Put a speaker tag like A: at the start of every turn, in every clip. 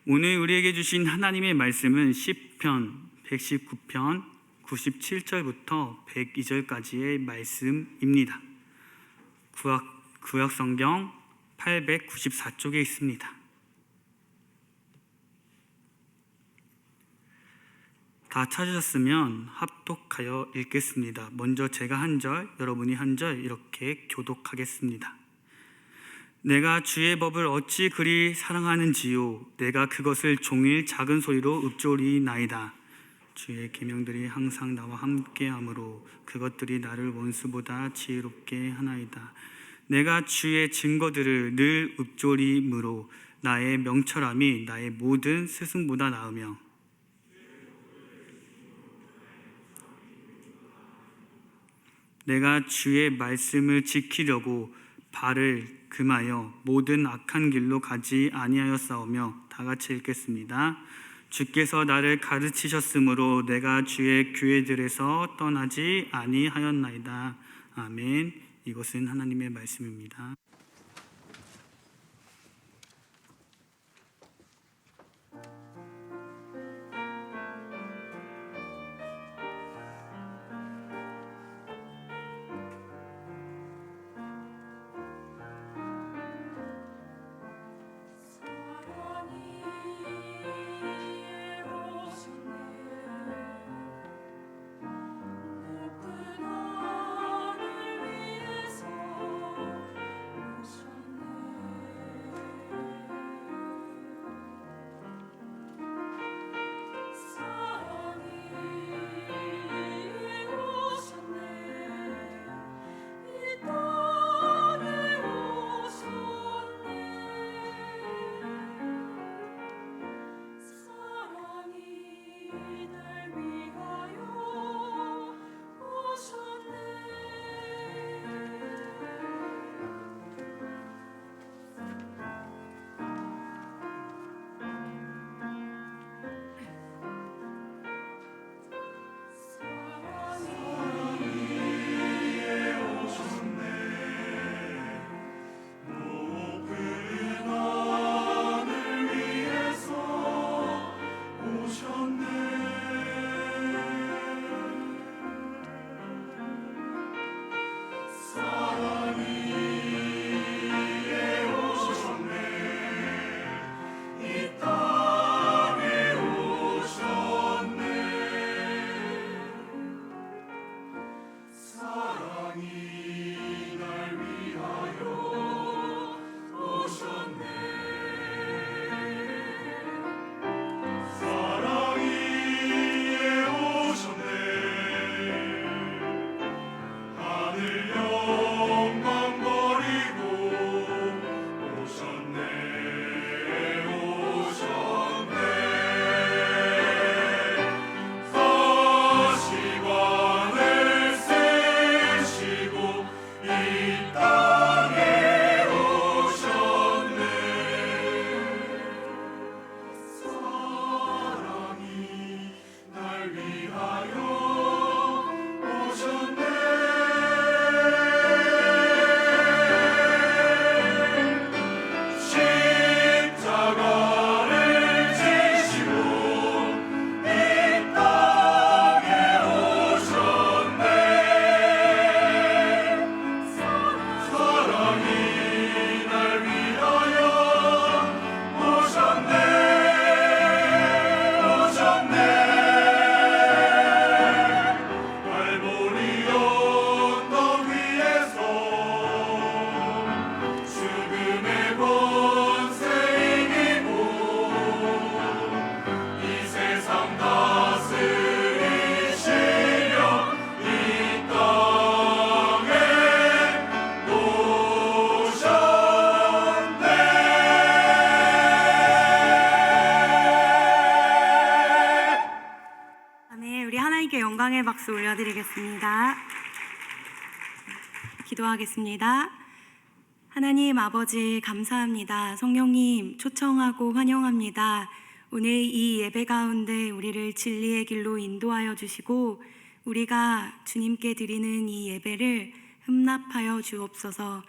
A: 오늘 우리에게 주신 하나님의 말씀은 시편 119편 97절부터 102절까지의 말씀입니다. 구약 성경 894쪽에 있습니다. 다 찾으셨으면 합독하여 읽겠습니다. 먼저 제가 한 절, 여러분이 한 절 이렇게 교독하겠습니다. 내가 주의 법을 어찌 그리 사랑하는지요, 내가 그것을 종일 작은 소리로 읊조리나이다. 주의 계명들이 항상 나와 함께하므로 그것들이 나를 원수보다 지혜롭게 하나이다. 내가 주의 증거들을 늘 읊조리므로 나의 명철함이 나의 모든 스승보다 나으며 내가 주의 말씀을 지키려고 발을 금하여 모든 악한 길로 가지 아니하였사오며. 다 같이 읽겠습니다. 주께서 나를 가르치셨으므로 내가 주의 교회들에서 떠나지 아니하였나이다. 아멘. 이것은 하나님의 말씀입니다.
B: 영광의 박수 올려드리겠습니다. 기도하겠습니다. 하나님 아버지 감사합니다. 성령님 초청하고 환영합니다. 오늘 이 예배 가운데 우리를 진리의 길로 인도하여 주시고 우리가 주님께 드리는 이 예배를 흠납하여 주옵소서.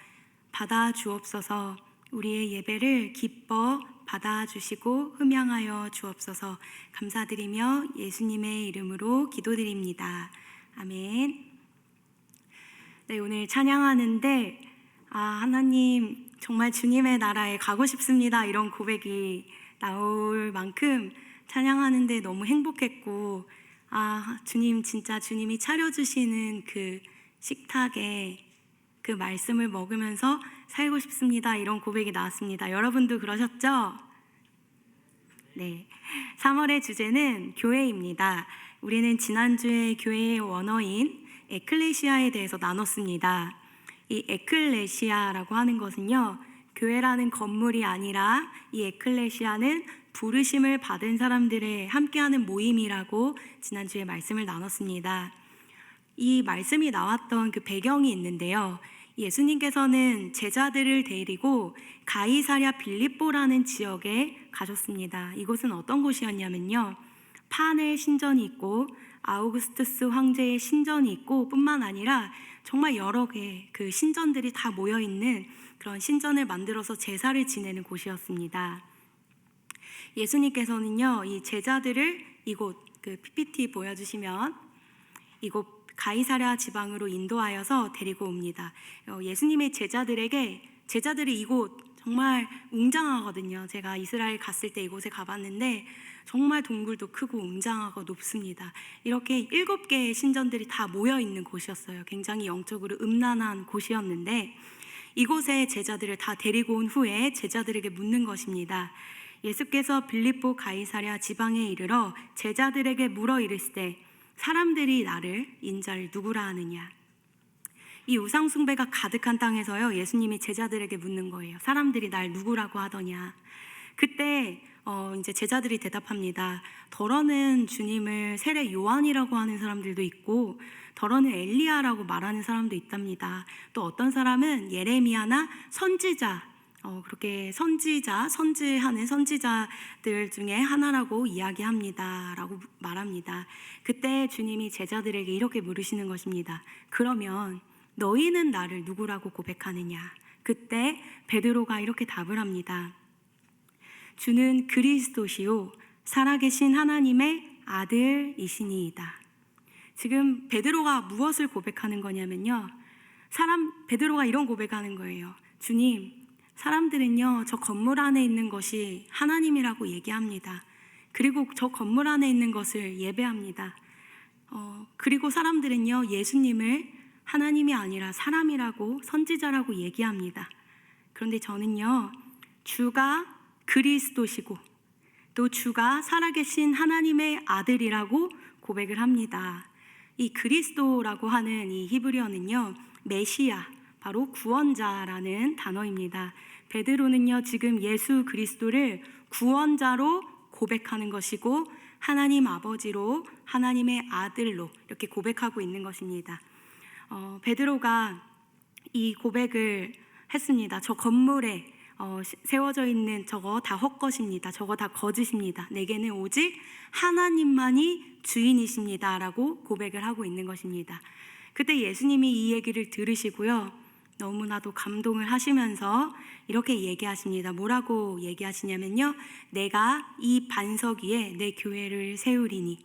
B: 받아 주옵소서. 우리의 예배를 기뻐 받아주시고 흠양하여 주옵소서. 감사드리며 예수님의 이름으로 기도드립니다. 아멘. 네, 오늘 찬양하는데 하나님 정말 주님의 나라에 가고 싶습니다, 이런 고백이 나올 만큼 찬양하는데 너무 행복했고, 주님 진짜 주님이 차려주시는 그 식탁에 그 말씀을 먹으면서 살고 싶습니다, 이런 고백이 나왔습니다. 여러분도 그러셨죠? 네, 3월의 주제는 교회입니다. 우리는 지난주에 교회의 원어인 에클레시아에 대해서 나눴습니다. 이 에클레시아라고 하는 것은요, 교회라는 건물이 아니라 이 에클레시아는 부르심을 받은 사람들의 함께하는 모임이라고 지난주에 말씀을 나눴습니다. 이 말씀이 나왔던 그 배경이 있는데요, 예수님께서는 제자들을 데리고 가이사랴 빌립보라는 지역에 가셨습니다. 이곳은 어떤 곳이었냐면요, 판의 신전이 있고 아우구스투스 황제의 신전이 있고 뿐만 아니라 정말 여러 개의 그 신전들이 다 모여있는 그런 신전을 만들어서 제사를 지내는 곳이었습니다. 예수님께서는요, 이 제자들을 이곳, 그 PPT 보여주시면 이곳 가이사랴 지방으로 인도하여서 데리고 옵니다. 예수님의 제자들이 이곳 정말 웅장하거든요. 제가 이스라엘 갔을 때 이곳에 가봤는데 정말 동굴도 크고 웅장하고 높습니다. 이렇게 7개의 신전들이 다 모여있는 곳이었어요. 굉장히 영적으로 음란한 곳이었는데 이곳에 제자들을 다 데리고 온 후에 제자들에게 묻는 것입니다. 예수께서 빌립보 가이사랴 지방에 이르러 제자들에게 물어 이르시되 사람들이 나를 인자를 누구라 하느냐. 이 우상 숭배가 가득한 땅에서요, 예수님이 제자들에게 묻는 거예요. 사람들이 날 누구라고 하더냐. 그때 이제 제자들이 대답합니다. 더러는 주님을 세례 요한이라고 하는 사람들도 있고 더러는 엘리야라고 말하는 사람도 있답니다. 또 어떤 사람은 예레미야나 선지자, 그렇게 선지하는 선지자들 중에 하나라고 이야기합니다 라고 말합니다. 그때 주님이 제자들에게 이렇게 물으시는 것입니다. 그러면 너희는 나를 누구라고 고백하느냐. 그때 베드로가 이렇게 답을 합니다. 주는 그리스도시요 살아계신 하나님의 아들이시니이다. 지금 베드로가 무엇을 고백하는 거냐면요, 베드로가 이런 고백하는 거예요. 주님, 사람들은요 저 건물 안에 있는 것이 하나님이라고 얘기합니다. 그리고 저 건물 안에 있는 것을 예배합니다. 그리고 사람들은요 예수님을 하나님이 아니라 사람이라고 선지자라고 얘기합니다. 그런데 저는요 주가 그리스도시고 또 주가 살아계신 하나님의 아들이라고 고백을 합니다. 이 그리스도라고 하는 이 히브리어는요 메시아, 바로 구원자라는 단어입니다. 베드로는요 지금 예수 그리스도를 구원자로 고백하는 것이고 하나님 아버지로, 하나님의 아들로 이렇게 고백하고 있는 것입니다. 베드로가 이 고백을 했습니다. 저 건물에 세워져 있는 저거 다 헛것입니다. 저거 다 거짓입니다. 내게는 오직 하나님만이 주인이십니다 라고 고백을 하고 있는 것입니다. 그때 예수님이 이 얘기를 들으시고요 너무나도 감동을 하시면서 이렇게 얘기하십니다. 뭐라고 얘기하시냐면요, 내가 이 반석 위에 내 교회를 세우리니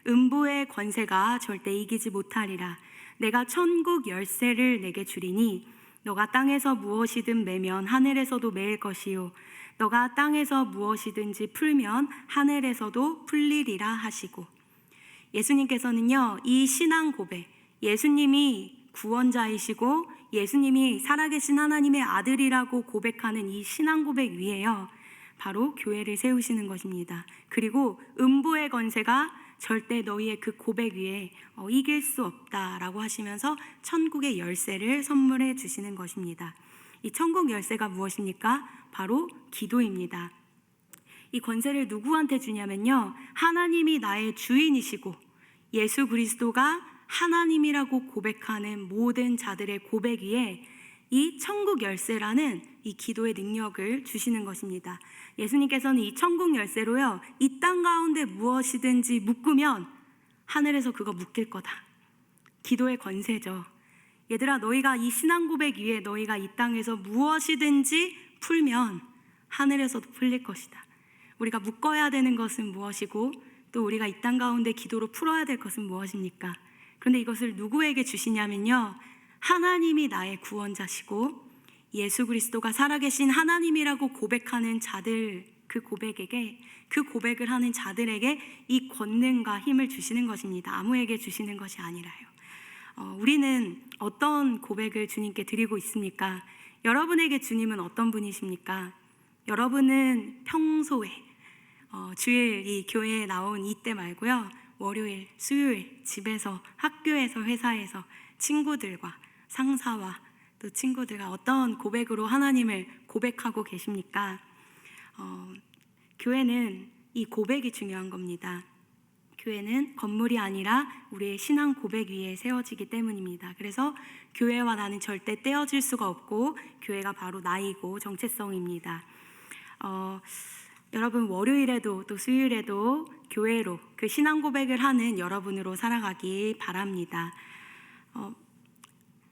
B: 음부의 권세가 절대 이기지 못하리라. 내가 천국 열쇠를 내게 주리니 너가 땅에서 무엇이든 매면 하늘에서도 매일 것이요 너가 땅에서 무엇이든지 풀면 하늘에서도 풀리리라 하시고, 예수님께서는요 이 신앙 고백, 예수님이 구원자이시고 예수님이 살아계신 하나님의 아들이라고 고백하는 이 신앙 고백 위에요 바로 교회를 세우시는 것입니다. 그리고 음부의 권세가 절대 너희의 그 고백 위에 이길 수 없다라고 하시면서 천국의 열쇠를 선물해 주시는 것입니다. 이 천국 열쇠가 무엇입니까? 바로 기도입니다. 이 권세를 누구한테 주냐면요, 하나님이 나의 주인이시고 예수 그리스도가 하나님이라고 고백하는 모든 자들의 고백 위에 이 천국 열쇠라는 이 기도의 능력을 주시는 것입니다. 예수님께서는 이 천국 열쇠로요 이 땅 가운데 무엇이든지 묶으면 하늘에서 그거 묶일 거다. 기도의 권세죠. 얘들아, 너희가 이 신앙 고백 위에 너희가 이 땅에서 무엇이든지 풀면 하늘에서도 풀릴 것이다. 우리가 묶어야 되는 것은 무엇이고 또 우리가 이 땅 가운데 기도로 풀어야 될 것은 무엇입니까? 그런데 이것을 누구에게 주시냐면요, 하나님이 나의 구원자시고 예수 그리스도가 살아계신 하나님이라고 고백하는 자들, 그 고백을 하는 자들에게 이 권능과 힘을 주시는 것입니다. 아무에게 주시는 것이 아니라요. 우리는 어떤 고백을 주님께 드리고 있습니까? 여러분에게 주님은 어떤 분이십니까? 여러분은 평소에 주일 이 교회에 나온 이때 말고요, 월요일, 수요일, 집에서, 학교에서, 회사에서 친구들과 상사와 또 친구들과 어떤 고백으로 하나님을 고백하고 계십니까? 교회는 이 고백이 중요한 겁니다. 교회는 건물이 아니라 우리의 신앙 고백 위에 세워지기 때문입니다. 그래서 교회와 나는 절대 떼어질 수가 없고 교회가 바로 나이고 정체성입니다. 여러분 월요일에도 또 수요일에도 교회로 그 신앙 고백을 하는 여러분으로 살아가기 바랍니다.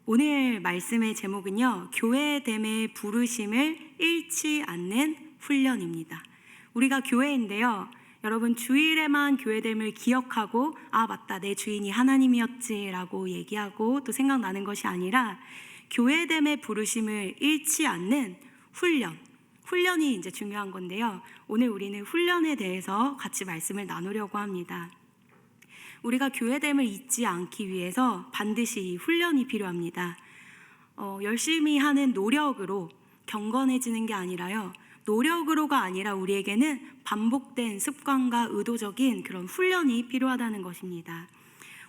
B: 오늘 말씀의 제목은요, 교회됨의 부르심을 잃지 않는 훈련입니다. 우리가 교회인데요, 여러분 주일에만 교회됨을 기억하고 맞다, 내 주인이 하나님이었지 라고 얘기하고 또 생각나는 것이 아니라 교회됨의 부르심을 잃지 않는 훈련이 이제 중요한 건데요, 오늘 우리는 훈련에 대해서 같이 말씀을 나누려고 합니다. 우리가 교회됨을 잊지 않기 위해서 반드시 이 훈련이 필요합니다. 열심히 하는 노력으로 경건해지는 게 아니라요, 노력으로가 아니라 우리에게는 반복된 습관과 의도적인 그런 훈련이 필요하다는 것입니다.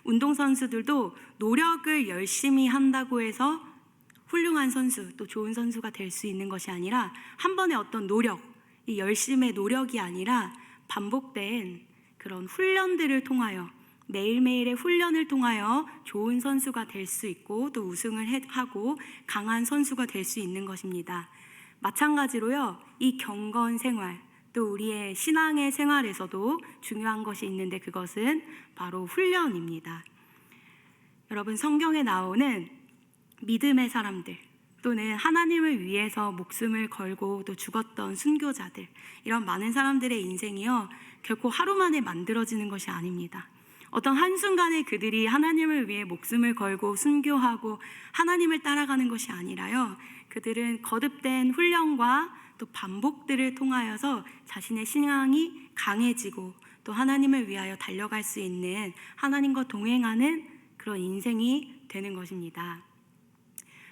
B: 운동선수들도 노력을 열심히 한다고 해서 훌륭한 선수, 또 좋은 선수가 될 수 있는 것이 아니라 한 번의 어떤 노력, 이 열심의 노력이 아니라 반복된 그런 훈련들을 통하여, 매일매일의 훈련을 통하여 좋은 선수가 될 수 있고 또 우승을 하고 강한 선수가 될 수 있는 것입니다. 마찬가지로요, 이 경건 생활, 또 우리의 신앙의 생활에서도 중요한 것이 있는데 그것은 바로 훈련입니다. 여러분, 성경에 나오는 믿음의 사람들 또는 하나님을 위해서 목숨을 걸고 또 죽었던 순교자들, 이런 많은 사람들의 인생이요, 결코 하루 만에 만들어지는 것이 아닙니다. 어떤 한순간에 그들이 하나님을 위해 목숨을 걸고 순교하고 하나님을 따라가는 것이 아니라요, 그들은 거듭된 훈련과 또 반복들을 통하여서 자신의 신앙이 강해지고 또 하나님을 위하여 달려갈 수 있는, 하나님과 동행하는 그런 인생이 되는 것입니다.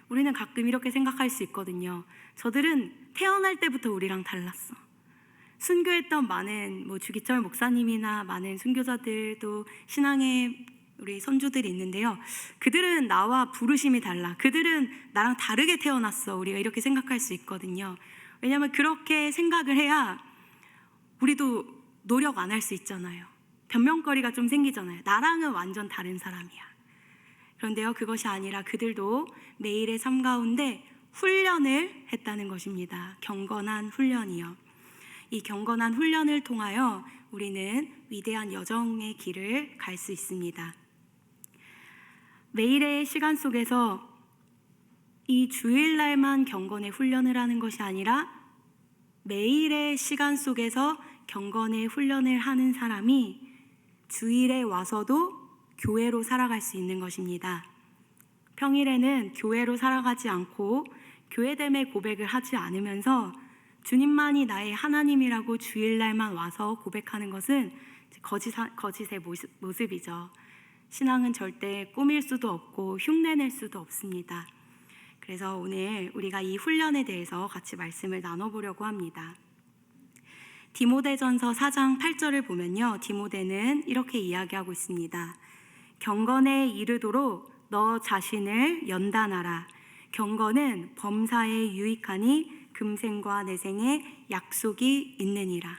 B: 우리는 가끔 이렇게 생각할 수 있거든요. 저들은 태어날 때부터 우리랑 달랐어. 순교했던 많은 주기철 목사님이나 많은 순교자들도 신앙의 우리 선조들이 있는데요, 그들은 나와 부르심이 달라, 그들은 나랑 다르게 태어났어, 우리가 이렇게 생각할 수 있거든요. 왜냐하면 그렇게 생각을 해야 우리도 노력 안 할 수 있잖아요. 변명거리가 좀 생기잖아요. 나랑은 완전 다른 사람이야. 그런데요, 그것이 아니라 그들도 매일의 삶 가운데 훈련을 했다는 것입니다. 경건한 훈련이요. 이 경건한 훈련을 통하여 우리는 위대한 여정의 길을 갈 수 있습니다. 매일의 시간 속에서 이 주일날만 경건의 훈련을 하는 것이 아니라 매일의 시간 속에서 경건의 훈련을 하는 사람이 주일에 와서도 교회로 살아갈 수 있는 것입니다. 평일에는 교회로 살아가지 않고 교회됨의 고백을 하지 않으면서 주님만이 나의 하나님이라고 주일날만 와서 고백하는 것은 거짓의 모습이죠. 신앙은 절대 꾸밀 수도 없고 흉내낼 수도 없습니다. 그래서 오늘 우리가 이 훈련에 대해서 같이 말씀을 나눠보려고 합니다. 디모데전서 4장 8절을 보면요, 디모데는 이렇게 이야기하고 있습니다. 경건에 이르도록 너 자신을 연단하라. 경건은 범사에 유익하니 금생과 내생에 약속이 있느니라.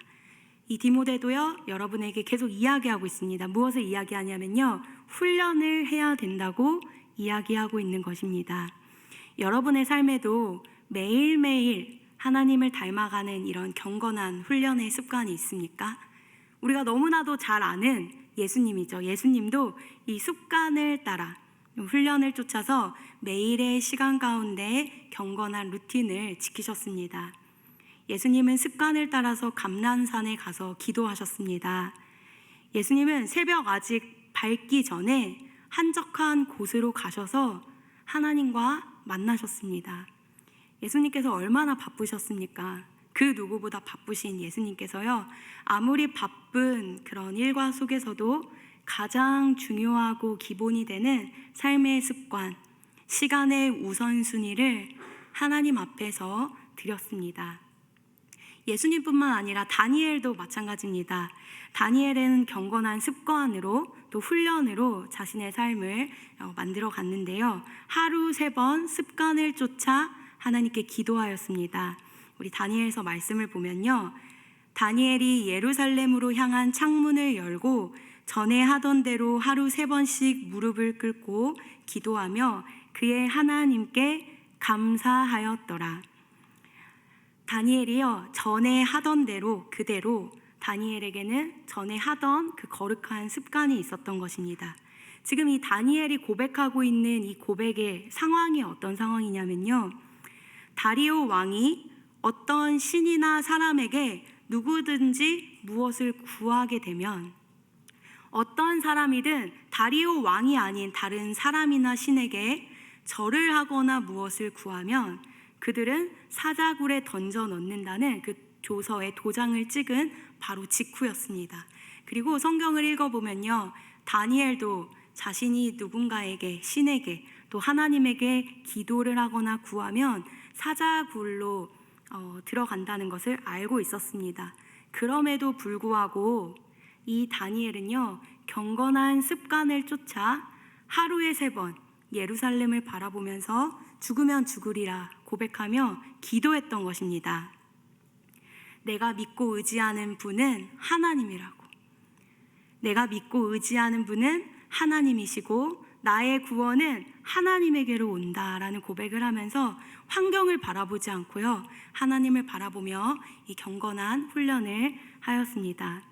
B: 이 디모데도요, 여러분에게 계속 이야기하고 있습니다. 무엇을 이야기하냐면요, 훈련을 해야 된다고 이야기하고 있는 것입니다. 여러분의 삶에도 매일매일 하나님을 닮아가는 이런 경건한 훈련의 습관이 있습니까? 우리가 너무나도 잘 아는 예수님이죠. 예수님도 이 습관을 따라 훈련을 쫓아서 매일의 시간 가운데 경건한 루틴을 지키셨습니다. 예수님은 습관을 따라서 감난산에 가서 기도하셨습니다. 예수님은 새벽 아직 밝기 전에 한적한 곳으로 가셔서 하나님과 만나셨습니다. 예수님께서 얼마나 바쁘셨습니까? 그 누구보다 바쁘신 예수님께서요, 아무리 바쁜 그런 일과 속에서도 가장 중요하고 기본이 되는 삶의 습관, 시간의 우선순위를 하나님 앞에서 드렸습니다. 예수님뿐만 아니라 다니엘도 마찬가지입니다. 다니엘은 경건한 습관으로 또 훈련으로 자신의 삶을 만들어 갔는데요. 하루 3번 습관을 쫓아 하나님께 기도하였습니다. 우리 다니엘서 말씀을 보면요, 다니엘이 예루살렘으로 향한 창문을 열고 전에 하던 대로 하루 3번씩 무릎을 꿇고 기도하며 그의 하나님께 감사하였더라. 다니엘이요, 전에 하던 대로 그대로 다니엘에게는 전에 하던 그 거룩한 습관이 있었던 것입니다. 지금 이 다니엘이 고백하고 있는 이 고백의 상황이 어떤 상황이냐면요, 다리오 왕이 어떤 신이나 사람에게 누구든지 무엇을 구하게 되면, 어떤 사람이든 다리오 왕이 아닌 다른 사람이나 신에게 절을 하거나 무엇을 구하면 그들은 사자굴에 던져 넣는다는 그 조서에 도장을 찍은 바로 직후였습니다. 그리고 성경을 읽어보면요, 다니엘도 자신이 누군가에게, 신에게 또 하나님에게 기도를 하거나 구하면 사자굴로 들어간다는 것을 알고 있었습니다. 그럼에도 불구하고 이 다니엘은요, 경건한 습관을 쫓아 하루에 3번 예루살렘을 바라보면서 죽으면 죽으리라 고백하며 기도했던 것입니다. 내가 믿고 의지하는 분은 하나님이라고, 내가 믿고 의지하는 분은 하나님이시고 나의 구원은 하나님에게로 온다라는 고백을 하면서 환경을 바라보지 않고요, 하나님을 바라보며 이 경건한 훈련을 하였습니다.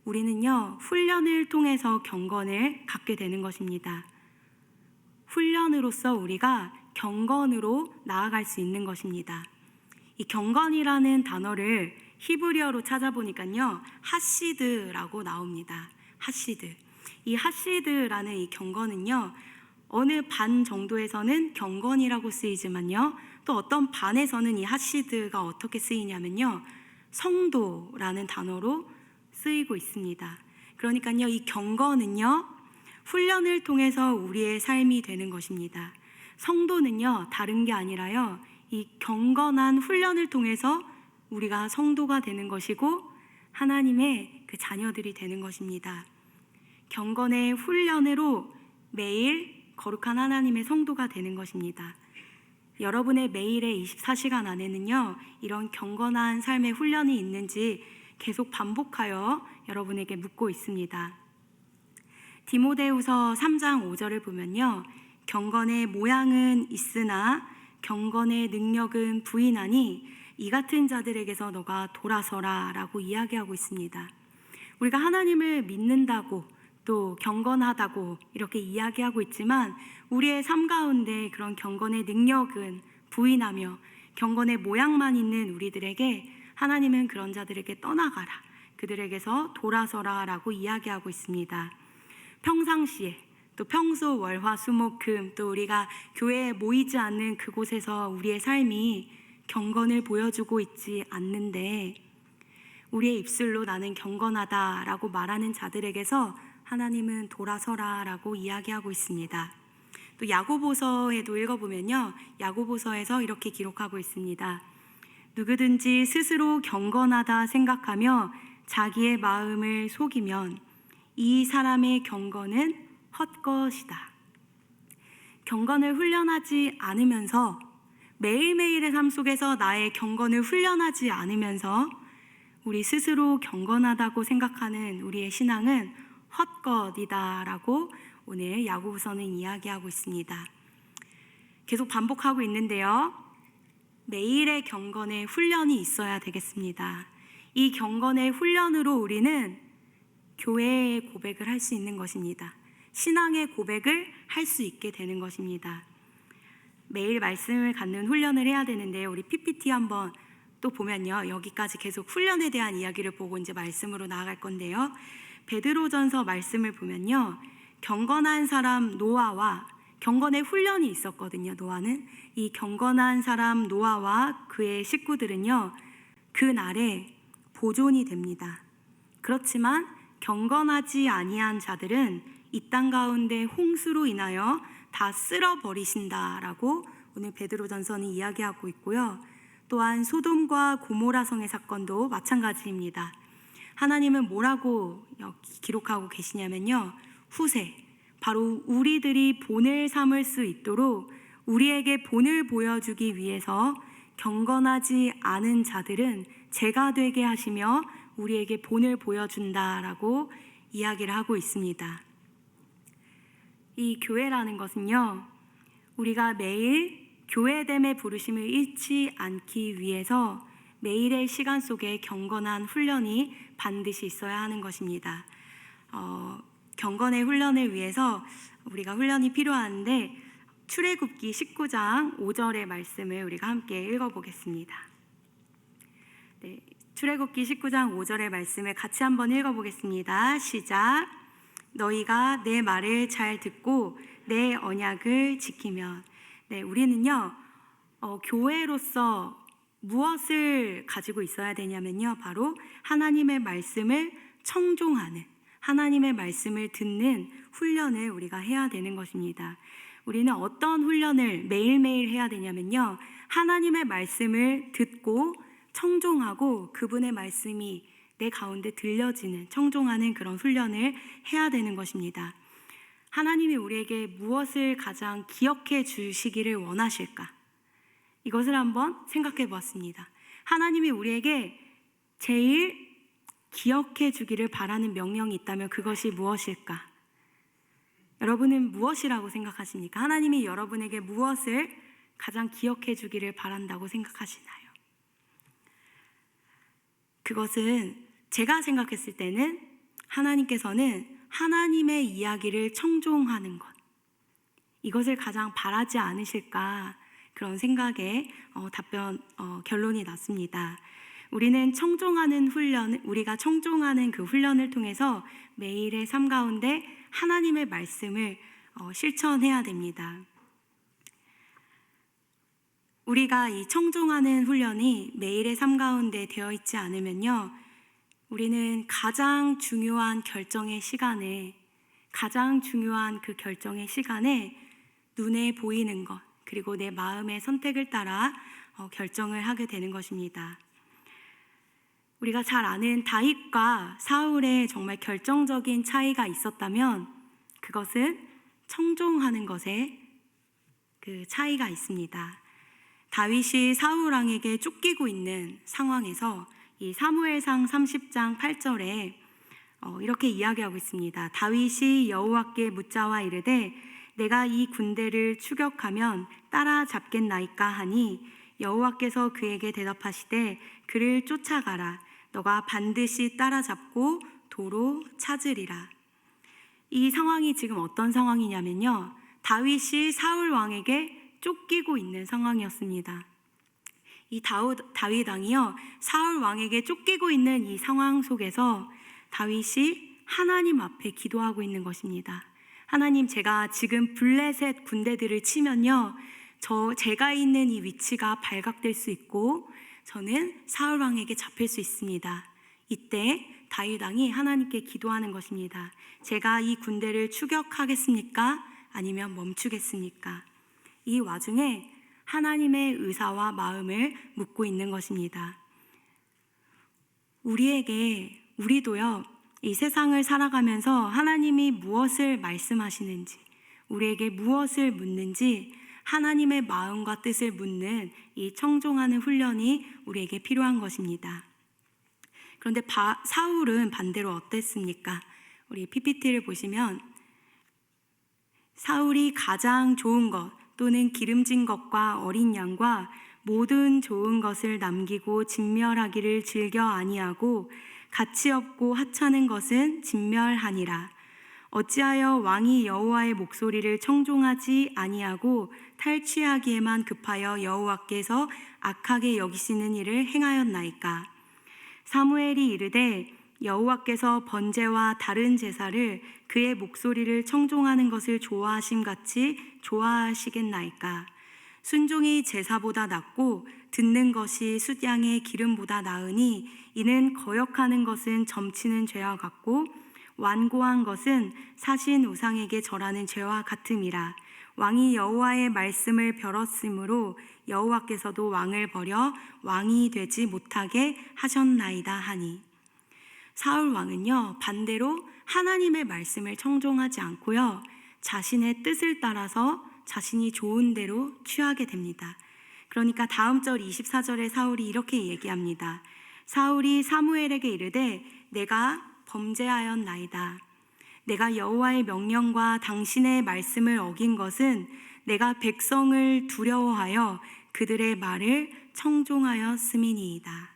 B: 우리는요, 훈련을 통해서 경건을 갖게 되는 것입니다. 훈련으로서 우리가 경건으로 나아갈 수 있는 것입니다. 이 경건이라는 단어를 히브리어로 찾아보니까요, 하시드라고 나옵니다. 하시드. 이 하시드라는 이 경건은요, 어느 반 정도에서는 경건이라고 쓰이지만요, 또 어떤 반에서는 이 하시드가 어떻게 쓰이냐면요, 성도라는 단어로 쓰이고 있습니다. 그러니까요, 이 경건은요, 훈련을 통해서 우리의 삶이 되는 것입니다. 성도는요, 다른 게 아니라요, 이 경건한 훈련을 통해서 우리가 성도가 되는 것이고 하나님의 그 자녀들이 되는 것입니다. 경건의 훈련으로 매일 거룩한 하나님의 성도가 되는 것입니다. 여러분의 매일의 24시간 안에는요, 이런 경건한 삶의 훈련이 있는지 계속 반복하여 여러분에게 묻고 있습니다. 디모데후서 3장 5절을 보면요, 경건의 모양은 있으나 경건의 능력은 부인하니 이 같은 자들에게서 너가 돌아서라 라고 이야기하고 있습니다. 우리가 하나님을 믿는다고 또 경건하다고 이렇게 이야기하고 있지만 우리의 삶 가운데 그런 경건의 능력은 부인하며 경건의 모양만 있는 우리들에게 하나님은 그런 자들에게 떠나가라, 그들에게서 돌아서라 라고 이야기하고 있습니다. 평상시에 또 평소 월화수목금 또 우리가 교회에 모이지 않는 그곳에서 우리의 삶이 경건을 보여주고 있지 않는데 우리의 입술로 나는 경건하다라고 말하는 자들에게서 하나님은 돌아서라 라고 이야기하고 있습니다. 또 야고보서에도 읽어보면요, 야고보서에서 이렇게 기록하고 있습니다. 누구든지 스스로 경건하다 생각하며 자기의 마음을 속이면 이 사람의 경건은 헛것이다. 경건을 훈련하지 않으면서 매일매일의 삶 속에서 나의 경건을 훈련하지 않으면서 우리 스스로 경건하다고 생각하는 우리의 신앙은 헛것이다라고 오늘 야고보서는 이야기하고 있습니다. 계속 반복하고 있는데요, 매일의 경건의 훈련이 있어야 되겠습니다. 이 경건의 훈련으로 우리는 교회의 고백을 할 수 있는 것입니다. 신앙의 고백을 할 수 있게 되는 것입니다. 매일 말씀을 갖는 훈련을 해야 되는데요, 우리 PPT 한번 또 보면요, 여기까지 계속 훈련에 대한 이야기를 보고 이제 말씀으로 나아갈 건데요. 베드로전서 말씀을 보면요, 경건한 사람 노아와 경건의 훈련이 있었거든요. 노아는 이 경건한 사람 노아와 그의 식구들은요, 그 날에 보존이 됩니다. 그렇지만 경건하지 아니한 자들은 이 땅 가운데 홍수로 인하여 다 쓸어버리신다라고 오늘 베드로전서는 이야기하고 있고요. 또한 소돔과 고모라 성의 사건도 마찬가지입니다. 하나님은 뭐라고 기록하고 계시냐면요, 후세, 바로 우리들이 본을 삼을 수 있도록 우리에게 본을 보여주기 위해서 경건하지 않은 자들은 죄가 되게 하시며 우리에게 본을 보여준다라고 이야기를 하고 있습니다. 이 교회라는 것은요, 우리가 매일 교회됨의 부르심을 잃지 않기 위해서 매일의 시간 속에 경건한 훈련이 반드시 있어야 하는 것입니다. 경건의 훈련을 위해서 우리가 훈련이 필요한데, 출애굽기 19장 5절의 말씀을 우리가 함께 읽어보겠습니다. 네, 출애굽기 19장 5절의 말씀을 같이 한번 읽어보겠습니다. 시작. 너희가 내 말을 잘 듣고 내 언약을 지키면. 네, 우리는요, 교회로서 무엇을 가지고 있어야 되냐면요, 바로 하나님의 말씀을 청종하는, 하나님의 말씀을 듣는 훈련을 우리가 해야 되는 것입니다. 우리는 어떤 훈련을 매일매일 해야 되냐면요, 하나님의 말씀을 듣고 청종하고 그분의 말씀이 내 가운데 들려지는, 청종하는 그런 훈련을 해야 되는 것입니다. 하나님이 우리에게 무엇을 가장 기억해 주시기를 원하실까? 이것을 한번 생각해 보았습니다. 하나님이 우리에게 제일 기억해 주기를 바라는 명령이 있다면 그것이 무엇일까? 여러분은 무엇이라고 생각하십니까? 하나님이 여러분에게 무엇을 가장 기억해 주기를 바란다고 생각하시나요? 그것은 제가 생각했을 때는 하나님께서는 하나님의 이야기를 청종하는 것, 이것을 가장 바라지 않으실까, 그런 생각에 결론이 났습니다. 우리는 청종하는 훈련, 우리가 청종하는 그 훈련을 통해서 매일의 삶 가운데 하나님의 말씀을 실천해야 됩니다. 우리가 이 청종하는 훈련이 매일의 삶 가운데 되어 있지 않으면요, 우리는 가장 중요한 결정의 시간에, 가장 중요한 그 결정의 시간에 눈에 보이는 것, 그리고 내 마음의 선택을 따라 결정을 하게 되는 것입니다. 우리가 잘 아는 다윗과 사울의 정말 결정적인 차이가 있었다면 그것은 청종하는 것에 그 차이가 있습니다. 다윗이 사울 왕에게 쫓기고 있는 상황에서 이 사무엘상 30장 8절에 이렇게 이야기하고 있습니다. 다윗이 여호와께 묻자와 이르되 내가 이 군대를 추격하면 따라잡겠나이까 하니 여호와께서 그에게 대답하시되 그를 쫓아가라. 너가 반드시 따라잡고 도로 찾으리라. 이 상황이 지금 어떤 상황이냐면요, 다윗이 사울 왕에게 쫓기고 있는 상황이었습니다. 이 다윗 왕이요, 사울 왕에게 쫓기고 있는 이 상황 속에서 다윗이 하나님 앞에 기도하고 있는 것입니다. 하나님, 제가 지금 블레셋 군대들을 치면요, 제가 있는 이 위치가 발각될 수 있고 저는 사울 왕에게 잡힐 수 있습니다. 이때 다윗 왕이 하나님께 기도하는 것입니다. 제가 이 군대를 추격하겠습니까? 아니면 멈추겠습니까? 이 와중에 하나님의 의사와 마음을 묻고 있는 것입니다. 우리도요, 이 세상을 살아가면서 하나님이 무엇을 말씀하시는지, 우리에게 무엇을 묻는지 하나님의 마음과 뜻을 묻는 이 청종하는 훈련이 우리에게 필요한 것입니다. 그런데 사울은 반대로 어땠습니까? 우리 PPT를 보시면 사울이 가장 좋은 것 또는 기름진 것과 어린 양과 모든 좋은 것을 남기고 진멸하기를 즐겨 아니하고 가치 없고 하찮은 것은 진멸하니라. 어찌하여 왕이 여호와의 목소리를 청종하지 아니하고 탈취하기에만 급하여 여호와께서 악하게 여기시는 일을 행하였나이까? 사무엘이 이르되 여호와께서 번제와 다른 제사를 그의 목소리를 청종하는 것을 좋아하심 같이 좋아하시겠나이까? 순종이 제사보다 낫고 듣는 것이 숫양의 기름보다 나으니 이는 거역하는 것은 점치는 죄와 같고 완고한 것은 사신 우상에게 절하는 죄와 같음이라. 왕이 여호와의 말씀을 벼렀으므로 여호와께서도 왕을 버려 왕이 되지 못하게 하셨나이다 하니. 사울 왕은요, 반대로 하나님의 말씀을 청종하지 않고요, 자신의 뜻을 따라서 자신이 좋은 대로 취하게 됩니다. 그러니까 다음 절 24절에 사울이 이렇게 얘기합니다. 사울이 사무엘에게 이르되 내가 범죄하였나이다. 내가 여호와의 명령과 당신의 말씀을 어긴 것은 내가 백성을 두려워하여 그들의 말을 청종하였음이니이다.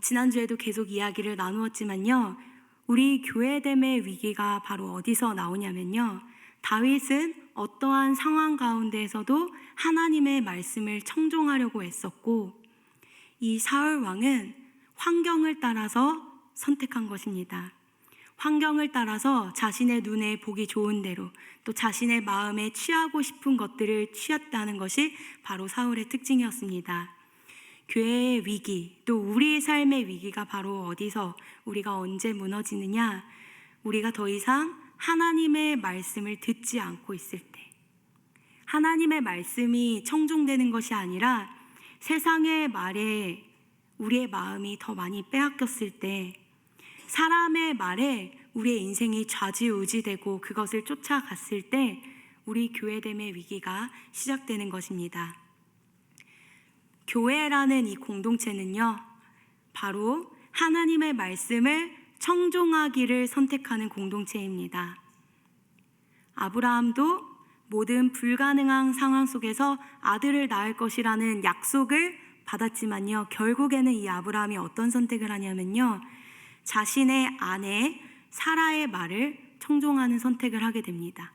B: 지난주에도 계속 이야기를 나누었지만요, 우리 교회됨의 위기가 바로 어디서 나오냐면요, 다윗은 어떠한 상황 가운데에서도 하나님의 말씀을 청종하려고 애썼고, 이 사울 왕은 환경을 따라서 선택한 것입니다. 환경을 따라서 자신의 눈에 보기 좋은 대로, 또 자신의 마음에 취하고 싶은 것들을 취했다는 것이 바로 사울의 특징이었습니다. 교회의 위기, 또 우리의 삶의 위기가 바로 어디서, 우리가 언제 무너지느냐? 우리가 더 이상 하나님의 말씀을 듣지 않고 있을 때, 하나님의 말씀이 청종되는 것이 아니라 세상의 말에 우리의 마음이 더 많이 빼앗겼을 때, 사람의 말에 우리의 인생이 좌지우지되고 그것을 쫓아갔을 때 우리 교회됨의 위기가 시작되는 것입니다. 교회라는 이 공동체는요, 바로 하나님의 말씀을 청종하기를 선택하는 공동체입니다. 아브라함도 모든 불가능한 상황 속에서 아들을 낳을 것이라는 약속을 받았지만요, 결국에는 이 아브라함이 어떤 선택을 하냐면요, 자신의 아내 사라의 말을 청종하는 선택을 하게 됩니다.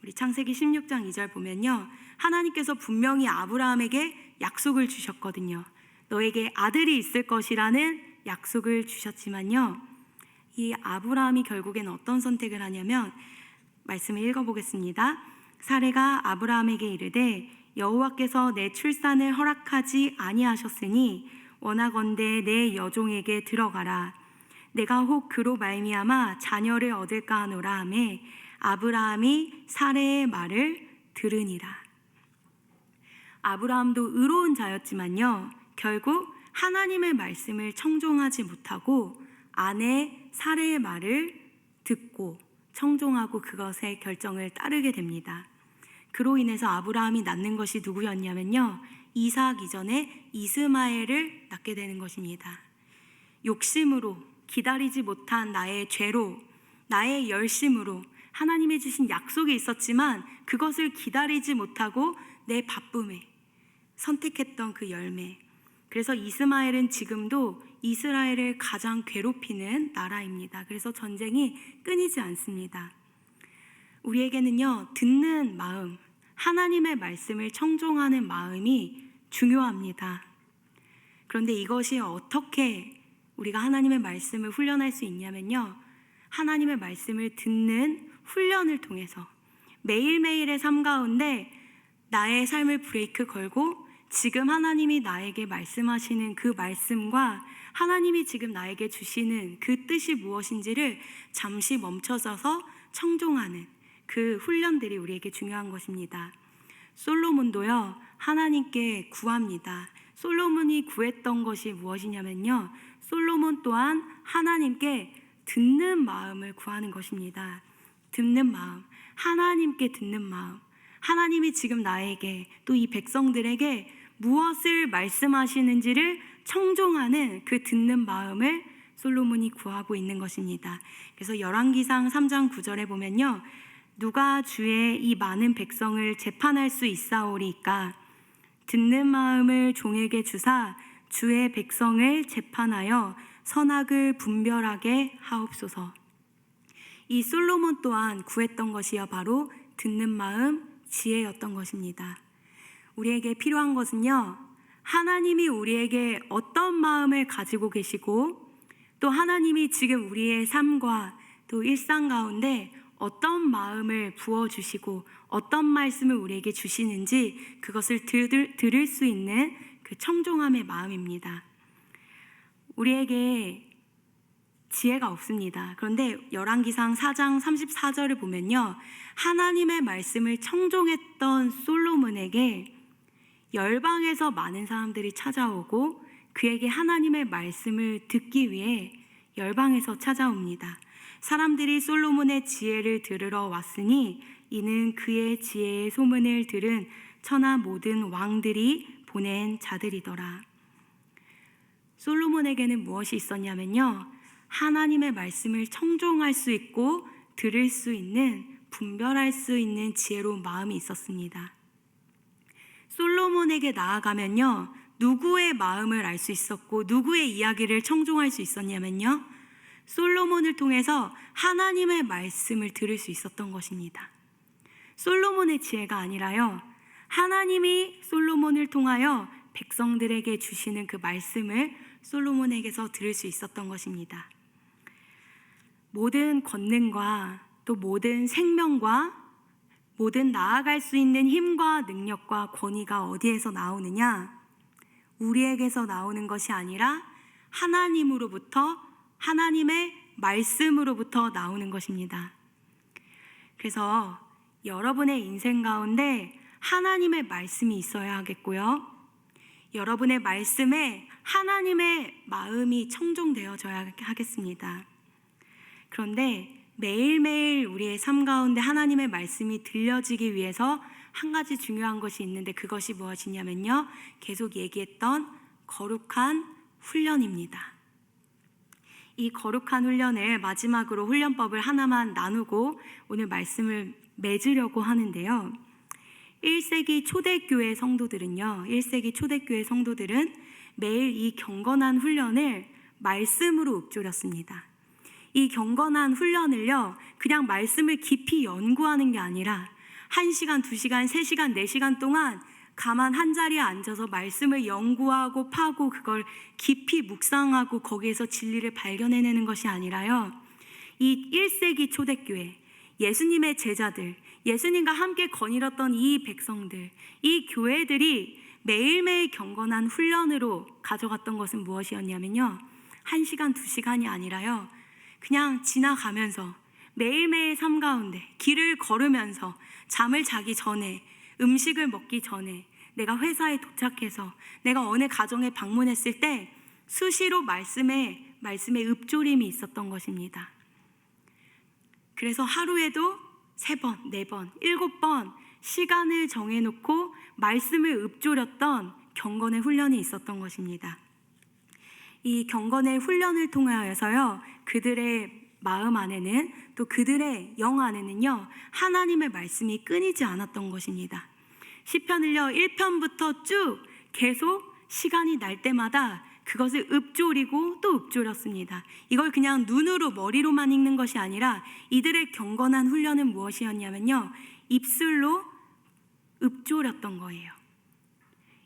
B: 우리 창세기 16장 2절 보면요, 하나님께서 분명히 아브라함에게 약속을 주셨거든요. 너에게 아들이 있을 것이라는 약속을 주셨지만요, 이 아브라함이 결국엔 어떤 선택을 하냐면, 말씀을 읽어보겠습니다. 사레가 아브라함에게 이르되 여호와께서 내 출산을 허락하지 아니하셨으니 원하건대 내 여종에게 들어가라. 내가 혹 그로 말미암아 자녀를 얻을까 하노라 하매 아브라함이 사레의 말을 들으니라. 아브라함도 의로운 자였지만요, 결국 하나님의 말씀을 청종하지 못하고 아내 사레의 말을 듣고 청종하고 그것의 결정을 따르게 됩니다. 그로 인해서 아브라함이 낳는 것이 누구였냐면요, 이삭 이전에 이스마엘을 낳게 되는 것입니다. 욕심으로, 기다리지 못한 나의 죄로, 나의 열심으로 하나님이 주신 약속이 있었지만 그것을 기다리지 못하고 내 바쁨에 선택했던 그 열매. 그래서 이스마엘은 지금도 이스라엘을 가장 괴롭히는 나라입니다. 그래서 전쟁이 끊이지 않습니다. 우리에게는요, 듣는 마음, 하나님의 말씀을 청종하는 마음이 중요합니다. 그런데 이것이 어떻게 우리가 하나님의 말씀을 훈련할 수 있냐면요, 하나님의 말씀을 듣는 훈련을 통해서 매일매일의 삶 가운데 나의 삶을 브레이크 걸고 지금 하나님이 나에게 말씀하시는 그 말씀과 하나님이 지금 나에게 주시는 그 뜻이 무엇인지를 잠시 멈춰서서 청종하는 그 훈련들이 우리에게 중요한 것입니다. 솔로몬도요, 하나님께 구합니다. 솔로몬이 구했던 것이 무엇이냐면요, 솔로몬 또한 하나님께 듣는 마음을 구하는 것입니다. 듣는 마음, 하나님께 듣는 마음, 하나님이 지금 나에게 또 이 백성들에게 무엇을 말씀하시는지를 청종하는 그 듣는 마음을 솔로몬이 구하고 있는 것입니다. 그래서 열왕기상 3장 9절에 보면요, 누가 주의 이 많은 백성을 재판할 수 있사오리까? 듣는 마음을 종에게 주사 주의 백성을 재판하여 선악을 분별하게 하옵소서. 이 솔로몬 또한 구했던 것이야 바로 듣는 마음, 지혜였던 것입니다. 우리에게 필요한 것은요, 하나님이 우리에게 어떤 마음을 가지고 계시고 또 하나님이 지금 우리의 삶과 또 일상 가운데 어떤 마음을 부어주시고 어떤 말씀을 우리에게 주시는지 그것을 들을 수 있는 그 청종함의 마음입니다. 우리에게 지혜가 없습니다. 그런데 열왕기상 4장 34절을 보면요, 하나님의 말씀을 청종했던 솔로몬에게 열방에서 많은 사람들이 찾아오고 그에게 하나님의 말씀을 듣기 위해 열방에서 찾아옵니다. 사람들이 솔로몬의 지혜를 들으러 왔으니 이는 그의 지혜의 소문을 들은 천하 모든 왕들이 보낸 자들이더라. 솔로몬에게는 무엇이 있었냐면요, 하나님의 말씀을 청종할 수 있고 들을 수 있는, 분별할 수 있는 지혜로운 마음이 있었습니다. 솔로몬에게 나아가면요, 누구의 마음을 알 수 있었고 누구의 이야기를 청종할 수 있었냐면요, 솔로몬을 통해서 하나님의 말씀을 들을 수 있었던 것입니다. 솔로몬의 지혜가 아니라요, 하나님이 솔로몬을 통하여 백성들에게 주시는 그 말씀을 솔로몬에게서 들을 수 있었던 것입니다. 모든 권능과 또 모든 생명과 모든 나아갈 수 있는 힘과 능력과 권위가 어디에서 나오느냐? 우리에게서 나오는 것이 아니라 하나님으로부터, 하나님의 말씀으로부터 나오는 것입니다. 그래서 여러분의 인생 가운데 하나님의 말씀이 있어야 하겠고요, 여러분의 말씀에 하나님의 마음이 청종되어져야 하겠습니다. 그런데 매일매일 우리의 삶 가운데 하나님의 말씀이 들려지기 위해서 한 가지 중요한 것이 있는데 그것이 무엇이냐면요, 계속 얘기했던 거룩한 훈련입니다. 이 거룩한 훈련을 마지막으로 훈련법을 하나만 나누고 오늘 말씀을 맺으려고 하는데요, 1세기 초대교회 성도들은요, 1세기 초대교회 성도들은 매일 이 경건한 훈련을 말씀으로 읊조렸습니다. 이 경건한 훈련을요, 그냥 말씀을 깊이 연구하는 게 아니라 1시간, 2시간, 3시간, 4시간 동안 가만 한 자리에 앉아서 말씀을 연구하고 파고 그걸 깊이 묵상하고 거기에서 진리를 발견해내는 것이 아니라요, 이 1세기 초대교회, 예수님의 제자들, 예수님과 함께 거닐었던 이 백성들, 이 교회들이 매일매일 경건한 훈련으로 가져갔던 것은 무엇이었냐면요, 1시간, 2시간이 아니라요, 그냥 지나가면서 매일매일 삶 가운데 길을 걸으면서 잠을 자기 전에, 음식을 먹기 전에, 내가 회사에 도착해서, 내가 어느 가정에 방문했을 때 수시로 말씀에 읊조림이 있었던 것입니다. 그래서 하루에도 3번, 4번, 7번 시간을 정해놓고 말씀을 읊조렸던 경건의 훈련이 있었던 것입니다. 이 경건의 훈련을 통하여서요, 그들의 마음 안에는, 또 그들의 영 안에는요, 하나님의 말씀이 끊이지 않았던 것입니다. 시편을요, 1편부터 쭉 계속 시간이 날 때마다 그것을 읊조리고 또 읊조렸습니다. 이걸 그냥 눈으로, 머리로만 읽는 것이 아니라 이들의 경건한 훈련은 무엇이었냐면요, 입술로 읊조렸던 거예요.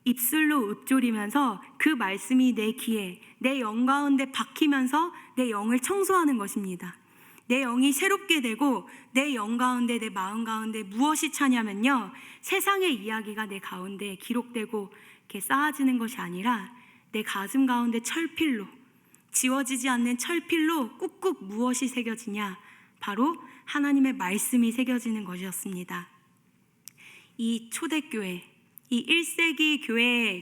B: 입술로 읊조리면서 그 말씀이 내 귀에, 내 영 가운데 박히면서 내 영을 청소하는 것입니다. 내 영이 새롭게 되고 내 영 가운데, 내 마음 가운데 무엇이 차냐면요, 세상의 이야기가 내 가운데 기록되고 이렇게 쌓아지는 것이 아니라 내 가슴 가운데 철필로, 지워지지 않는 철필로 꾹꾹 무엇이 새겨지냐? 바로 하나님의 말씀이 새겨지는 것이었습니다. 이 초대교회, 이 1세기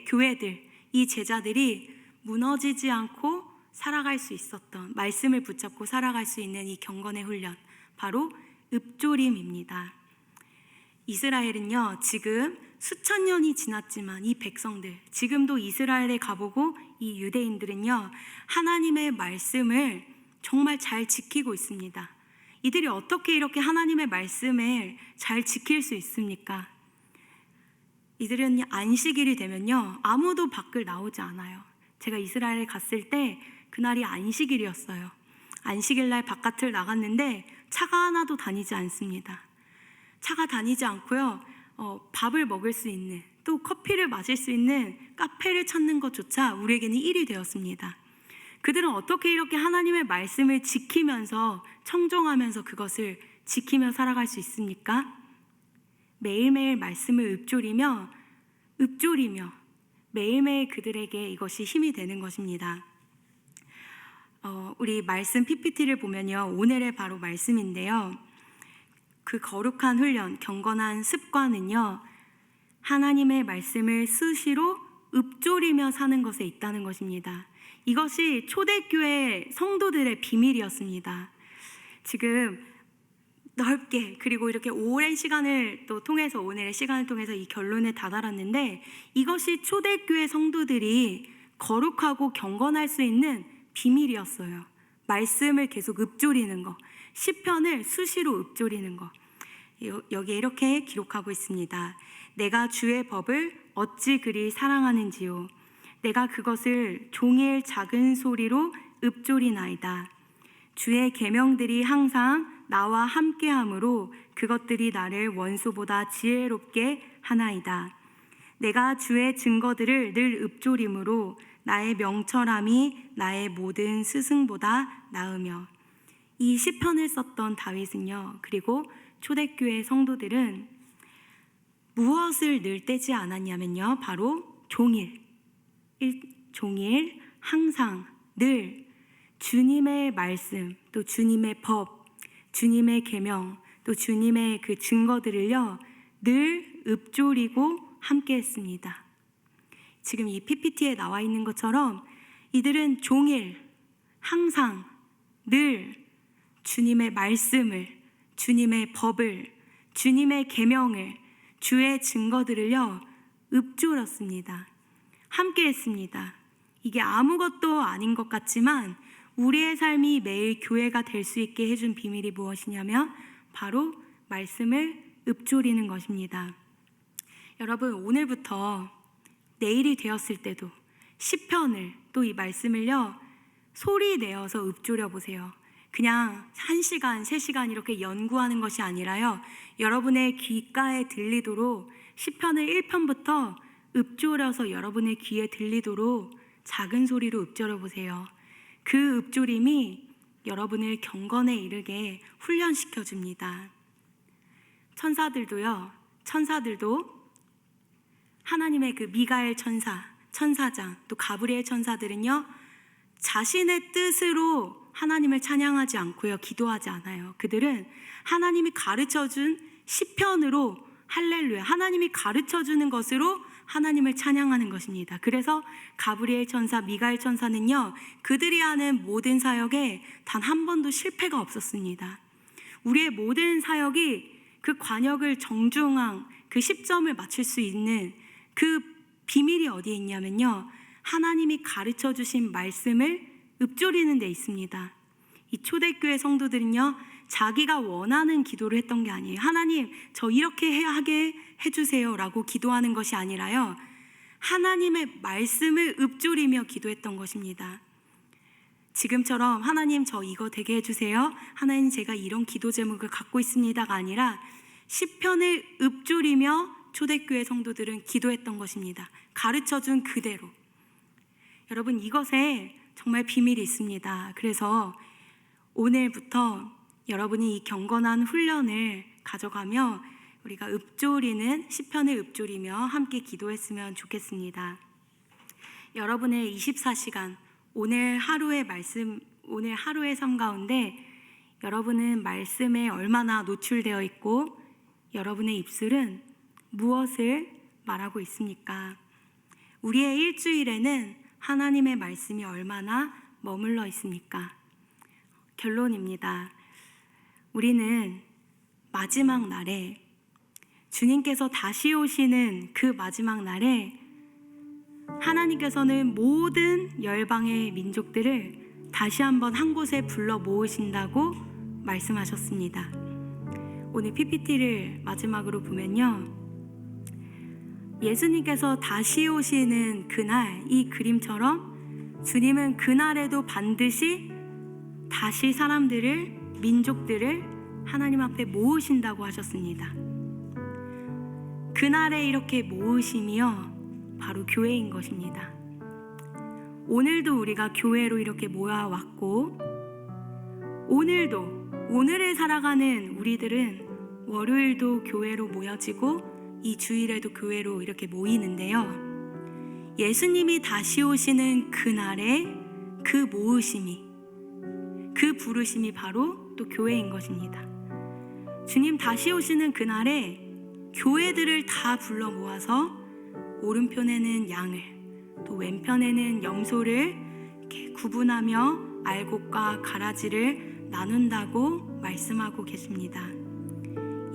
B: 교회들, 이 제자들이 무너지지 않고 살아갈 수 있었던, 말씀을 붙잡고 살아갈 수 있는 이 경건의 훈련, 바로 읊조림입니다. 이스라엘은요, 지금 수천 년이 지났지만 이 백성들, 지금도 이스라엘에 가보고 이 유대인들은요, 하나님의 말씀을 정말 잘 지키고 있습니다. 이들이 어떻게 이렇게 하나님의 말씀을 잘 지킬 수 있습니까? 이들은 안식일이 되면요, 아무도 밖을 나오지 않아요. 제가 이스라엘에 갔을 때 그날이 안식일이었어요. 안식일 날 바깥을 나갔는데 차가 하나도 다니지 않습니다. 차가 다니지 않고요. 밥을 먹을 수 있는, 또 커피를 마실 수 있는 카페를 찾는 것조차 우리에게는 일이 되었습니다. 그들은 어떻게 이렇게 하나님의 말씀을 지키면서 청종하면서 그것을 지키며 살아갈 수 있습니까? 매일매일 말씀을 읊조리며 매일매일 그들에게 이것이 힘이 되는 것입니다. 우리 말씀 PPT를 보면요, 오늘의 바로 말씀인데요, 그 거룩한 훈련, 경건한 습관은요, 하나님의 말씀을 수시로 읊조리며 사는 것에 있다는 것입니다. 이것이 초대교회 성도들의 비밀이었습니다. 지금 넓게, 그리고 이렇게 오랜 시간을 또 통해서, 오늘의 시간을 통해서 이 결론에 다다랐는데, 이것이 초대교회 성도들이 거룩하고 경건할 수 있는 비밀이었어요. 말씀을 계속 읊조리는 것, 시편을 수시로 읊조리는 것. 여기에 이렇게 기록하고 있습니다. 내가 주의 법을 어찌 그리 사랑하는지요. 내가 그것을 종일 작은 소리로 읊조리나이다. 주의 계명들이 항상 나와 함께함으로 그것들이 나를 원수보다 지혜롭게 하나이다. 내가 주의 증거들을 늘 읊조림으로 나의 명철함이 나의 모든 스승보다 나으며. 이 시편을 썼던 다윗은요, 그리고 초대교회 성도들은 무엇을 늘 떼지 않았냐면요, 바로 종일, 항상, 늘 주님의 말씀, 또 주님의 법, 주님의 계명, 또 주님의 그 증거들을요, 늘 읊조리고 함께 했습니다. 지금 이 PPT에 나와 있는 것처럼 이들은 종일, 항상, 늘 주님의 말씀을, 주님의 법을, 주님의 계명을, 주의 증거들을요, 읊조렸습니다. 함께 했습니다. 이게 아무것도 아닌 것 같지만 우리의 삶이 매일 교회가 될 수 있게 해준 비밀이 무엇이냐면 바로 말씀을 읊조리는 것입니다. 여러분, 오늘부터 내일이 되었을 때도 시편을, 또 이 말씀을요, 소리 내어서 읊조려 보세요. 그냥 1시간, 3시간 이렇게 연구하는 것이 아니라요, 여러분의 귓가에 들리도록 시편을 1편부터 읊조려서 여러분의 귀에 들리도록 작은 소리로 읊조려 보세요. 그 읊조림이 여러분을 경건에 이르게 훈련시켜 줍니다. 천사들도 하나님의 그 미가엘 천사장, 또 가브리엘 천사들은요, 자신의 뜻으로 하나님을 찬양하지 않고요, 기도하지 않아요. 그들은 하나님이 가르쳐준 시편으로 할렐루야, 하나님이 가르쳐주는 것으로 하나님을 찬양하는 것입니다. 그래서 가브리엘 천사, 미가엘 천사는요, 그들이 하는 모든 사역에 단 한 번도 실패가 없었습니다. 우리의 모든 사역이 그 관역을 정중앙, 그 10점을 맞출 수 있는 그 비밀이 어디에 있냐면요, 하나님이 가르쳐 주신 말씀을 읊조리는 데 있습니다. 이 초대교회 성도들은요, 자기가 원하는 기도를 했던 게 아니에요. 하나님, 저 이렇게 하게 해주세요 라고 기도하는 것이 아니라요, 하나님의 말씀을 읊조리며 기도했던 것입니다. 지금처럼 하나님, 저 이거 되게 해주세요, 하나님 제가 이런 기도 제목을 갖고 있습니다가 아니라 시편을 읊조리며 초대교회 성도들은 기도했던 것입니다. 가르쳐준 그대로. 여러분, 이것에 정말 비밀이 있습니다. 그래서 오늘부터 여러분이 이 경건한 훈련을 가져가며 우리가 읊조리는 시편을 읊조리며 함께 기도했으면 좋겠습니다. 여러분의 24시간, 오늘 하루의 말씀, 오늘 하루의 삶 가운데 여러분은 말씀에 얼마나 노출되어 있고 여러분의 입술은 무엇을 말하고 있습니까? 우리의 일주일에는 하나님의 말씀이 얼마나 머물러 있습니까? 결론입니다. 우리는 마지막 날에, 주님께서 다시 오시는 그 마지막 날에 하나님께서는 모든 열방의 민족들을 다시 한번 한 곳에 불러 모으신다고 말씀하셨습니다. 오늘 PPT를 마지막으로 보면요, 예수님께서 다시 오시는 그날, 이 그림처럼 주님은 그날에도 반드시 다시 사람들을, 민족들을 하나님 앞에 모으신다고 하셨습니다. 그날에 이렇게 모으심이요 바로 교회인 것입니다. 오늘도 우리가 교회로 이렇게 모여왔고, 오늘을 살아가는 우리들은 월요일도 교회로 모여지고 이 주일에도 교회로 이렇게 모이는데요, 예수님이 다시 오시는 그날에 그 모으심이, 그 부르심이 바로 또 교회인 것입니다. 주님 다시 오시는 그날에 교회들을 다 불러 모아서 오른편에는 양을, 또 왼편에는 염소를 이렇게 구분하며 알곡과 가라지를 나눈다고 말씀하고 계십니다.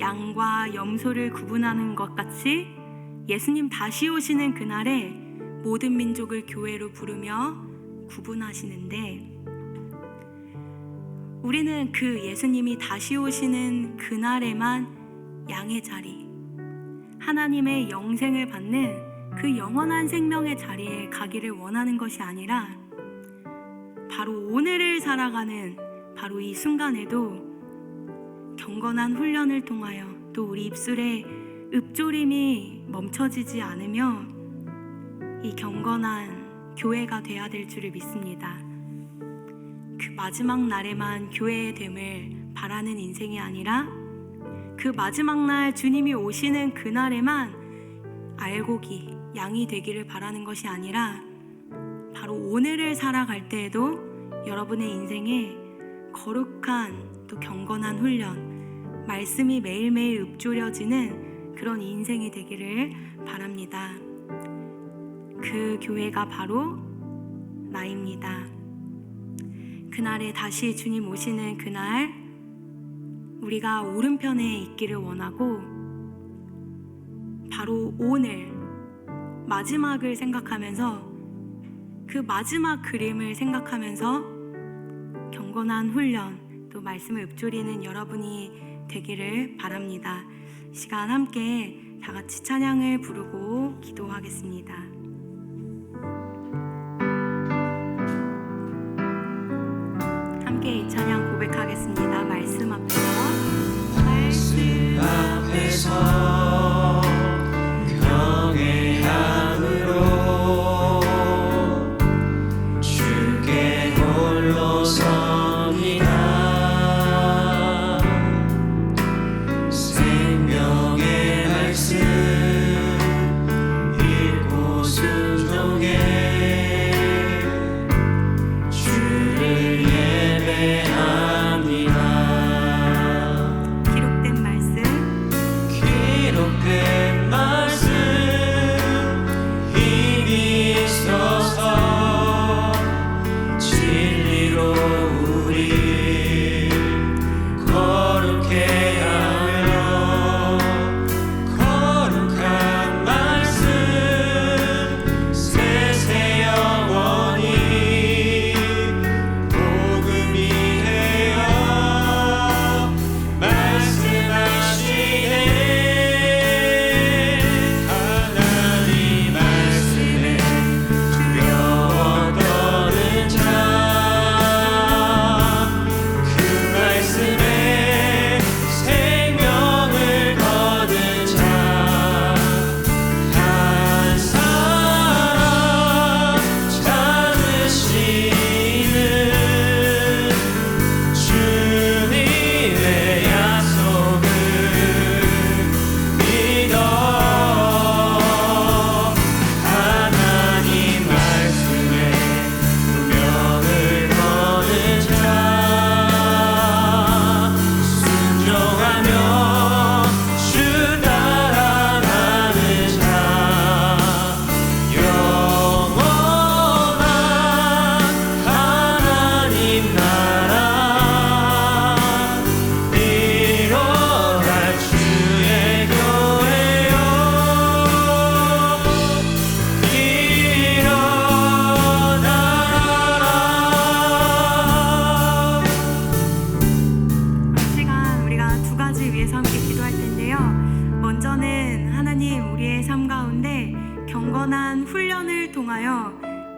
B: 양과 염소를 구분하는 것 같이 예수님 다시 오시는 그날에 모든 민족을 교회로 부르며 구분하시는데, 우리는 그 예수님이 다시 오시는 그날에만 양의 자리, 하나님의 영생을 받는 그 영원한 생명의 자리에 가기를 원하는 것이 아니라, 바로 오늘을 살아가는 바로 이 순간에도 경건한 훈련을 통하여 또 우리 입술에 읊조림이 멈춰지지 않으며 이 경건한 교회가 되어야 될 줄을 믿습니다. 그 마지막 날에만 교회의 됨을 바라는 인생이 아니라, 그 마지막 날 주님이 오시는 그날에만 알곡이 양이 되기를 바라는 것이 아니라, 바로 오늘을 살아갈 때에도 여러분의 인생에 거룩한 또 경건한 훈련, 말씀이 매일매일 읊조려지는 그런 인생이 되기를 바랍니다. 그 교회가 바로 나입니다. 그날에 다시 주님 오시는 그날, 우리가 오른편에 있기를 원하고, 바로 오늘 마지막을 생각하면서, 그 마지막 그림을 생각하면서 경건한 훈련, 또 말씀을 읊조리는 여러분이 되기를 바랍니다. 이 시간 함께 다 같이 찬양을 부르고 기도하겠습니다. 함께 이 찬양 고백하겠습니다. 말씀 앞에서,
C: 말씀 앞에서 경외함으로 주께 홀로 섭니다. 생명의 말씀 읽고 순종해 주를 예배합니다.
B: 기록된 말씀
C: 힘이 있어서 진리로 우리 거룩해 하며, 거룩한 말씀 세세 영원히 복음이 되어 말씀하시네. 하나님 말씀에 두려워 떠는 자, 그 말씀에 생명을 거둔 자, 한 사람 찾으시는 주님의 약속을 믿어. 하나님 말씀에 분명을 거는 자, 순종하며 주 따라가는 자, 영원한 하나님 나라 이뤄갈 주의 교회요, 일어나라.
B: 이 시간 우리가 두 가지 위해서 함께 기도할 텐데요. 먼저는 하나님, 우리의 삶 가운데 경건한 훈련을 통하여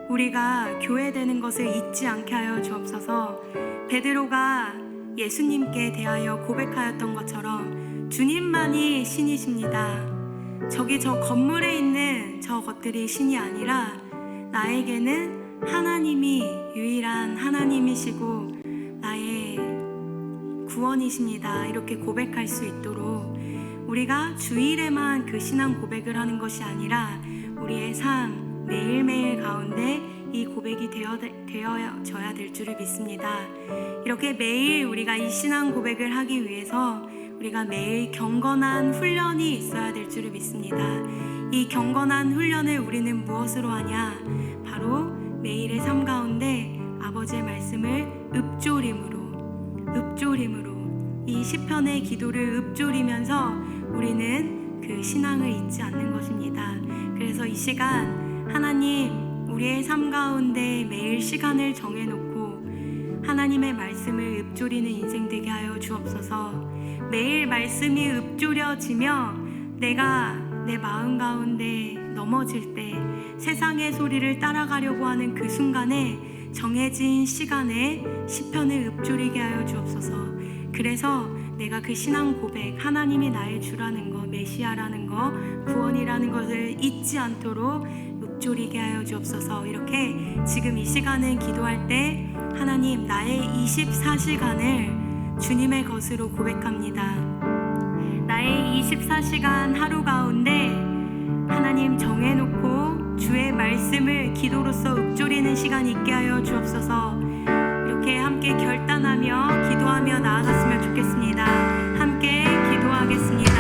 B: 우리가 교회 되는 것을 잊지 않게 하여 주옵소서. 베드로가 예수님께 대하여 고백하였던 것처럼 주님만이 신이십니다. 저기 저 건물에 있는 저 것들이 신이 아니라 나에게는 하나님이 유일한 하나님이시고 나의 구원이십니다. 이렇게 고백할 수 있도록 우리가 주일에만 그 신앙 고백을 하는 것이 아니라 우리의 삶 매일매일 가운데 이 고백이 되어져야 될 줄을 믿습니다. 이렇게 매일 우리가 이 신앙 고백을 하기 위해서 우리가 매일 경건한 훈련이 있어야 될 줄을 믿습니다. 이 경건한 훈련을 우리는 무엇으로 하냐? 바로 매일의 삶 가운데 아버지의 말씀을 읊조림으로 이 시편의 기도를 읊조리면서 우리는 그 신앙을 잊지 않는 것입니다. 그래서 이 시간 하나님 우리의 삶 가운데 매일 시간을 정해놓고 하나님의 말씀을 읊조리는 인생 되게 하여 주옵소서. 매일 말씀이 읊조려지며 내가 내 마음 가운데 넘어질 때 세상의 소리를 따라가려고 하는 그 순간에 정해진 시간에 시편을 읊조리게 하여 주옵소서. 그래서 내가 그 신앙 고백, 하나님이 나의 주라는 것, 메시아라는 것, 구원이라는 것을 잊지 않도록 읊조리게 하여 주옵소서. 이렇게 지금 이 시간을 기도할 때 하나님 나의 24시간을 주님의 것으로 고백합니다. 나의 24시간 하루 가운데 하나님 정해놓고 주의 말씀을 기도로서 읊조리는 시간 있게 하여 주옵소서. 이렇게 함께 결단하며 기도하며 나아갔으면 좋겠습니다. 함께 기도하겠습니다.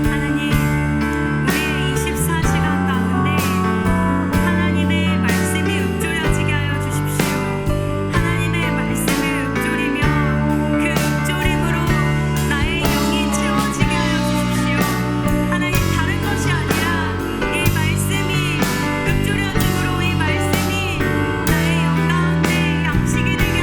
B: 하나님, 우리의 24시간 가운데 하나님의 말씀이 읊조려지게 하여 주십시오. 하나님의 말씀을 읊조리며 그 읊조림으로 나의 영이 채워지게 하여 주십시오. 하나님, 다른 것이 아니라 이 말씀이 읊조려짐으로 이 말씀이 나의 영 가운데 양식이 되게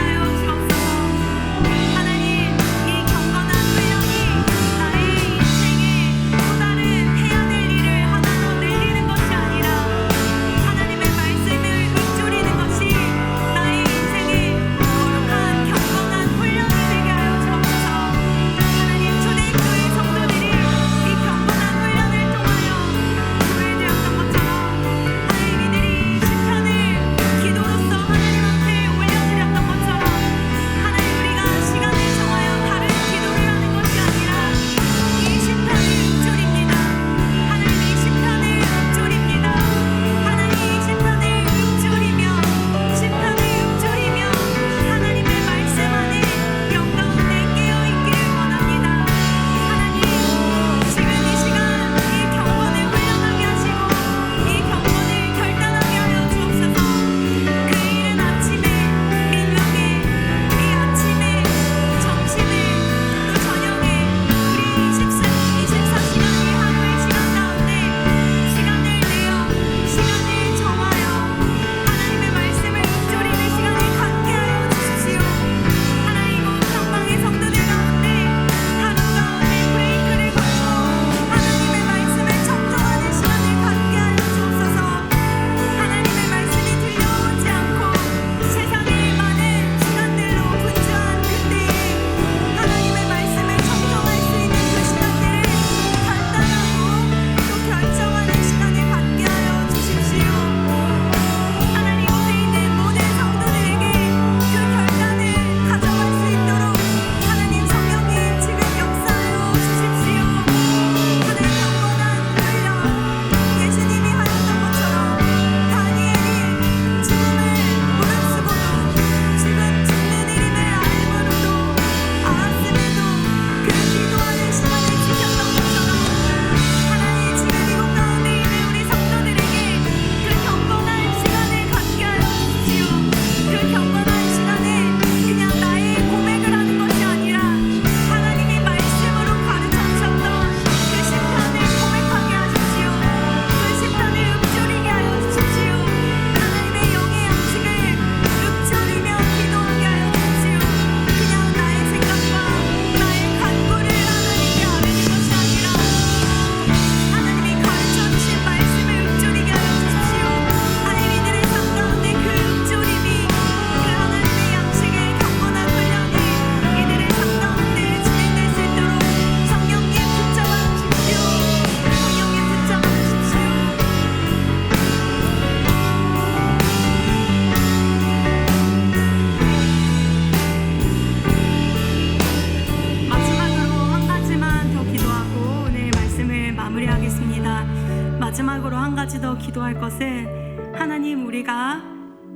B: 기도할 것은 하나님, 우리가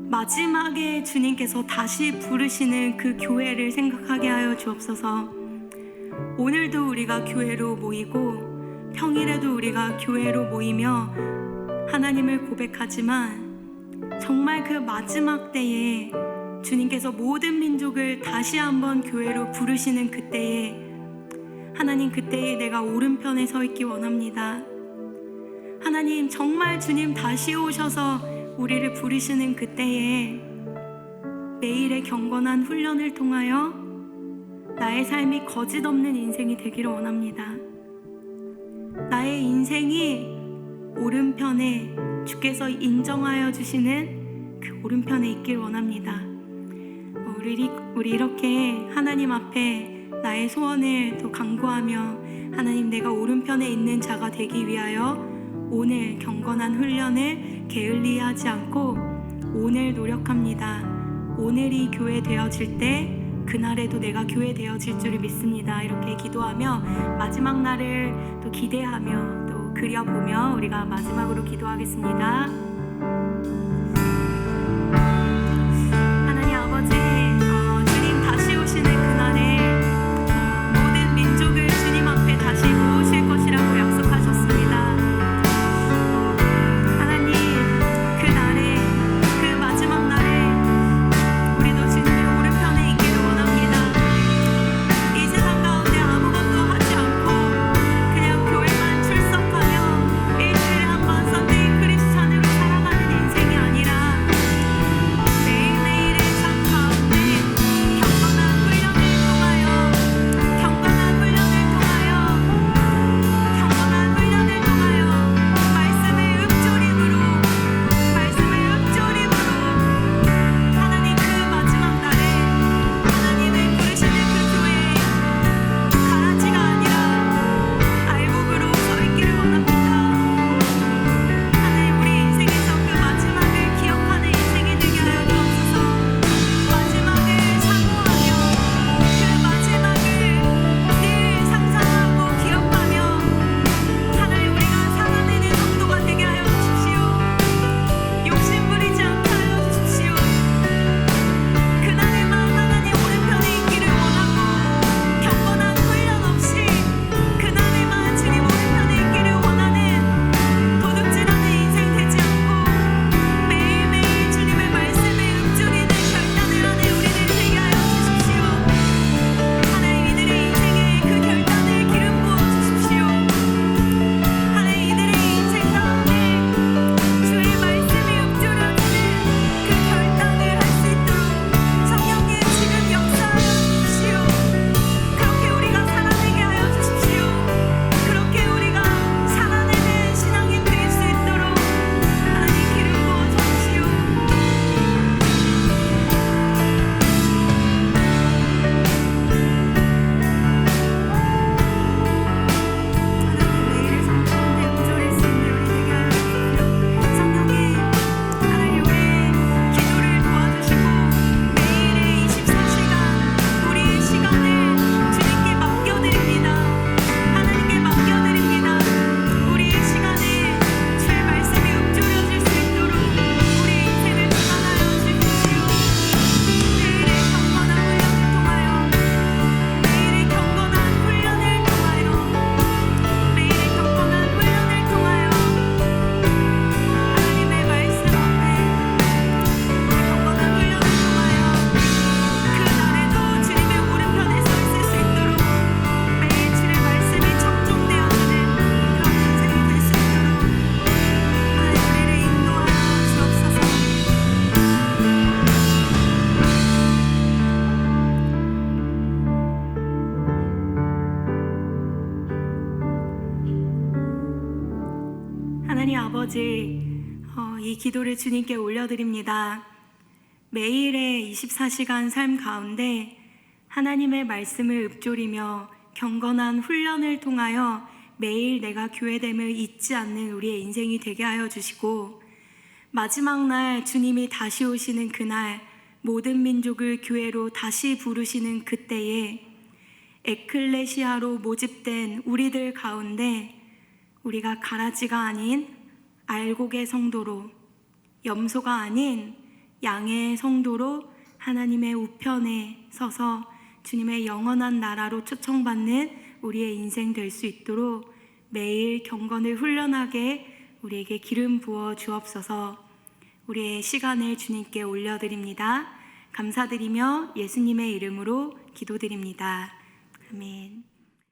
B: 마지막에 주님께서 다시 부르시는 그 교회를 생각하게 하여 주옵소서. 오늘도 우리가 교회로 모이고 평일에도 우리가 교회로 모이며 하나님을 고백하지만 정말 그 마지막 때에 주님께서 모든 민족을 다시 한번 교회로 부르시는 그때에 하나님, 그때에 내가 오른편에 서 있기 원합니다. 하나님, 정말 주님 다시 오셔서 우리를 부르시는 그때에 매일의 경건한 훈련을 통하여 나의 삶이 거짓 없는 인생이 되기를 원합니다. 나의 인생이 오른편에 주께서 인정하여 주시는 그 오른편에 있길 원합니다. 우리 이렇게 하나님 앞에 나의 소원을 또 간구하며 하나님, 내가 오른편에 있는 자가 되기 위하여 오늘 경건한 훈련을 게을리 하지 않고 오늘 노력합니다. 오늘이 교회 되어질 때 그날에도 내가 교회 되어질 줄을 믿습니다. 이렇게 기도하며 마지막 날을 또 기대하며 또 그려보며 우리가 마지막으로 기도하겠습니다. 하나님 아버지, 주님 다시 오시는 그날에 모든 민족을 주님 앞에 다시 모으실 것이라고 약속하셨습니다. 하나님, 그날에, 그 마지막 날에 우리도 주님의 오른편에 있기를 원합니다. 이 세상 가운데 아무것도 하지 않고 그냥 교회만 출석하며 일주일에 한 번 선데이 크리스찬으로 살아가는 인생이 아니라 매일매일의 삶 가운데 경건한 훈련을 통하여 말씀의 읊조림으로 하나님, 그 마지막 날에 하나님을 부르시는 그 교회에 가라지가 아니라 알곡으로 서 있기를 원합니다. 하나님, 우리 인생에서 그 마지막을 기억하는 인생이 되게 하여 주옵소서. 마지막을 사모하며 그 마지막을 늘 상상하고 기억하며 하나님, 우리가 살아내는 성도가 되게 하여 주십시오. 욕심 부리지 않게 하여 주십시오. 그날에만 하나님 오른편에 있기를 원하고 경건한 훈련 없이 그날에만 주님 오른편에 있기를 원하는 도둑질하는 인생 되지 않고 매일매일 주님의 말씀에 읊조리는 결단을 하는 우리들 되게 하여 주십시오. 하나님, 이들의 인생에 그 결단을 기름 부어 주십시오. 하나님, 이들의 인생 가운데 주의 말씀이 읊조려지는 그 결단을 할 수 있도록 성령님 지금 역사하여 주십시오. 그렇게 우리가 살아내게 하여 주십시오. 그렇게 우리가 살아내는 신앙이 될 수 있도록 하나님 기름 부어 주십시오. 하나님, 매일의 삶 가운데 읊조릴 수 있는 우리 되게 하여 주십시오. 성령님, 하나님, 우리의 기도를 도와주시고 매일의 24시간 우리의 시간을 주님께 맡겨드립니다. 하나님께 맡겨드립니다. 우리의 시간에 주의 말씀이 읊조려질 수 있도록 우리의 인생을 주관하여 주십시오. 매일의 경건한 훈련을 통하여 매일의 경건한 훈련을 통하여 매일의 경건한 훈련을 통하여 하나님의 말씀 앞에 경건한 훈련을 통하여 그날에도 주님의 오른편에 서 있을 수 있도록 매일 주의 말씀이 적종되어지는 그런 인생이 될 수 있도록 하나님, 우리를 인도하여 주옵소서. 하나님 아버지, 이 기도를 주님께 올려드립니다. 매일의 24시간 삶 가운데 하나님의 말씀을 읊조리며 경건한 훈련을 통하여 매일 내가 교회됨을 잊지 않는 우리의 인생이 되게 하여 주시고 마지막 날 주님이 다시 오시는 그날 모든 민족을 교회로 다시 부르시는 그때에 에클레시아로 모집된 우리들 가운데 우리가 가라지가 아닌 알곡의 성도로, 염소가 아닌 양의 성도로 하나님의 우편에 서서 주님의 영원한 나라로 초청받는 우리의 인생 될 수 있도록 매일 경건을 훈련하게 우리에게 기름 부어 주옵소서. 우리의 시간을 주님께 올려드립니다. 감사드리며 예수님의 이름으로 기도드립니다. 아멘.